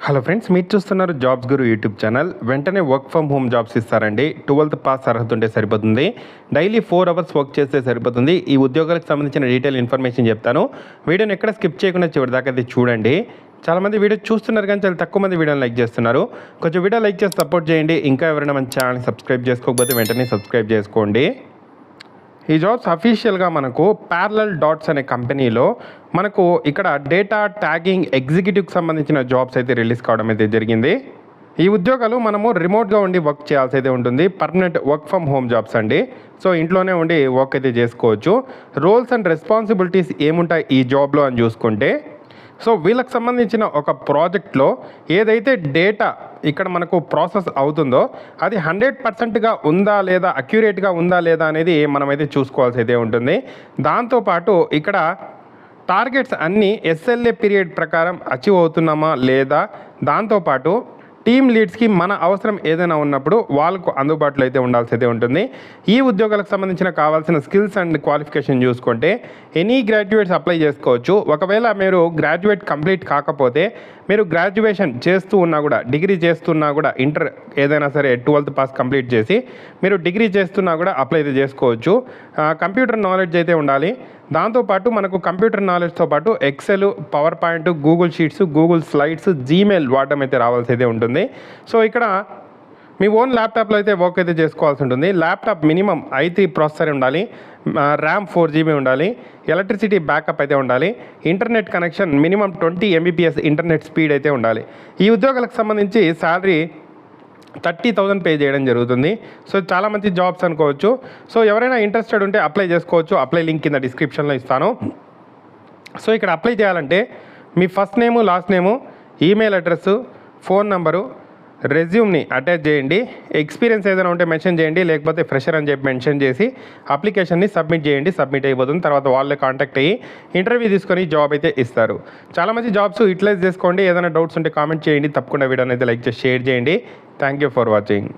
Hello friends, మీరు చూస్తున్నారు jobs గురు YouTube channel. వెంటనే వర్క్ ఫ్రమ్ హోమ్ జాబ్స్ ఇస్తారండి. 12th పాస్ అర్హత ఉంటే సరిపోతుంది. డైలీ 4 అవర్స్ వర్క్ చేస్తే సరిపోతుంది. ఈ ఉద్యోగాలకు సంబంధించిన డీటెయిల్ ఇన్ఫర్మేషన్ చెప్తాను. వీడియోని ఎక్కడ స్కిప్ చేయకుండా చివరి దాకా అయితే చూడండి. చాలామంది వీడియో చూస్తున్నారు కానీ చాలా తక్కువ మంది వీడియోని లైక్ చేస్తున్నారు. కొంచెం వీడియో లైక్ చేసి సపోర్ట్ చేయండి. ఇంకా ఎవరైనా మన ఛానల్ని సబ్స్క్రైబ్ చేసుకోకపోతే వెంటనే సబ్స్క్రైబ్ చేసుకోండి. ఈ జాబ్స్ అఫీషియల్గా మనకు ప్యారలల్ డాట్స్ అనే కంపెనీలో మనకు ఇక్కడ డేటా ట్యాగింగ్ ఎగ్జిక్యూటివ్కి సంబంధించిన జాబ్స్ అయితే రిలీజ్ కావడం అయితే జరిగింది. ఈ ఉద్యోగాలు మనము రిమోట్గా ఉండి వర్క్ చేయాల్సి అయితే ఉంటుంది. Permanent work from home jobs అండి. సో ఇంట్లోనే ఉండి వర్క్ అయితే చేసుకోవచ్చు. రోల్స్ అండ్ రెస్పాన్సిబిలిటీస్ ఏముంటాయి ఈ జాబ్లో అని చూసుకుంటే, సో వీళ్ళకి సంబంధించిన ఒక ప్రాజెక్ట్లో ఏదైతే డేటా ఇక్కడ మనకు ప్రాసెస్ అవుతుందో అది 100%గా ఉందా లేదా, అక్యురేట్గా ఉందా లేదా అనేది మనమైతే చూసుకోవాల్సి అయితే ఉంటుంది. దాంతోపాటు ఇక్కడ టార్గెట్స్ అన్నీ ఎస్ఎల్ఏ పీరియడ్ ప్రకారం అచీవ్ అవుతున్నామా లేదా, దాంతోపాటు టీమ్ లీడ్స్కి మన అవసరం ఏదైనా ఉన్నప్పుడు వాళ్ళకు అందుబాటులో అయితే ఉండాల్సి అయితే ఉంటుంది. ఈ ఉద్యోగాలకు సంబంధించిన కావాల్సిన స్కిల్స్ అండ్ క్వాలిఫికేషన్ చూసుకుంటే ఎనీ గ్రాడ్యుయేట్స్ అప్లై చేసుకోవచ్చు. ఒకవేళ మీరు గ్రాడ్యుయేట్ కంప్లీట్ కాకపోతే, మీరు గ్రాడ్యుయేషన్ చేస్తూ ఉన్నా కూడా, డిగ్రీ చేస్తున్నా కూడా, ఇంటర్ ఏదైనా సరే 12th పాస్ కంప్లీట్ చేసి మీరు డిగ్రీ చేస్తున్నా కూడా అప్లై అయితే చేసుకోవచ్చు. కంప్యూటర్ నాలెడ్జ్ అయితే ఉండాలి. దాంతోపాటు మనకు కంప్యూటర్ నాలెడ్జ్తో పాటు Excel, PowerPoint, Google Sheets, Google Slides, Gmail వాడడం అయితే రావాల్సి అయితే ఉంటుంది. సో ఇక్కడ మీ ఓన్ ల్యాప్టాప్లో అయితే వర్క్ అయితే చేసుకోవాల్సి ఉంటుంది. ల్యాప్టాప్ మినిమం i3 ప్రాసెసర్ ఉండాలి, ర్యామ్ 4GB ఉండాలి, ఎలక్ట్రిసిటీ బ్యాకప్ అయితే ఉండాలి, internet connection minimum 20 Mbps internet speed అయితే ఉండాలి. ఈ ఉద్యోగాలకు సంబంధించి శాలరీ 30,000 పే చేయడం జరుగుతుంది. సో చాలా మంచి జాబ్స్ అనుకోవచ్చు. సో ఎవరైనా ఇంట్రెస్టెడ్ ఉంటే అప్లై చేసుకోవచ్చు. అప్లై లింక్ కింద డిస్క్రిప్షన్లో ఇస్తాను. సో ఇక్కడ అప్లై చేయాలంటే మీ first name, last name, email address, phone number, రెజ్యూమ్ని అటాచ్ చేయండి. ఎక్స్పీరియన్స్ ఏదైనా ఉంటే మెన్షన్ చేయండి, లేకపోతే ఫ్రెషర్ అని చెప్పి మెన్షన్ చేసి అప్లికేషన్ని సబ్మిట్ చేయండి. సబ్మిట్ అయిపోతుంది. తర్వాత వాళ్ళే కాంటాక్ట్ అయ్యి ఇంటర్వ్యూ తీసుకొని జాబ్ అయితే ఇస్తారు. చాలా మంది జాబ్స్ యూటిలైజ్ చేసుకోండి. ఏదైనా డౌట్స్ ఉంటే కామెంట్ చేయండి. తప్పకుండా వీడియోని అయితే లైక్ చేసి షేర్ చేయండి. Thank you for watching.